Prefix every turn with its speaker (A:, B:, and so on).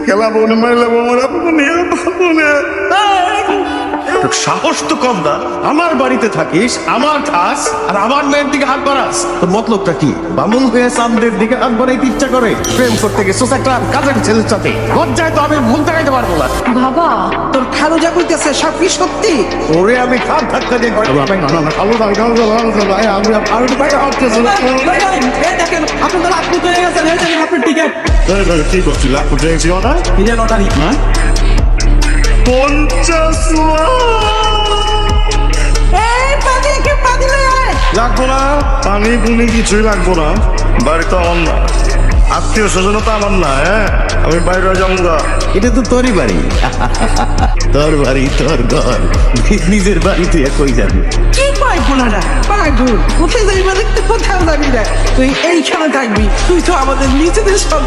A: খেলা বনে মারলে আমার সাহস তো কম না। আমার বাড়িতে থাকিস, আমার খাস, আর আমার মেয়ের দিকে হাত বাড়াস। তোর মতলবটা কি? বামুন হয়ে চাঁদের দিকে হাত বাড়াইতে ইচ্ছা করে? প্রেম করতে গেছিস একটা কাজের ছেলের সাথে। লজ্জায় তো আমি মুখ দেখাইতে পারবো না।
B: বাবা, তোর খালু যা কইতেছে সব কি সত্যি?
A: ওরে আমি খাপ ধাক্কা দিয়ে
B: দেখেন আপনার আপনি তো গেছেন, আপনার টিকিট
A: কি করছি? লাখ কোটি না
B: নিজের লটারি না
A: 50 লাগবো না, পানি পুনি কিছুই লাগবো না। বাড়ি তো আমার না, আত্মীয় স্বজন তো আমার না। হ্যাঁ, আমি বাইরে যাবো না। এটা তো তোরই বাড়ি, তোর বাড়ি, তোর ঘর, নিজের বাড়ি তুই কই যাবি?
B: কি কয় পোলাটা পাগল, কোথায় যাবি মানে কোথাও যাবি না, তুই এইখানে থাকবি। তুই তো আমাদের নিজেদের সব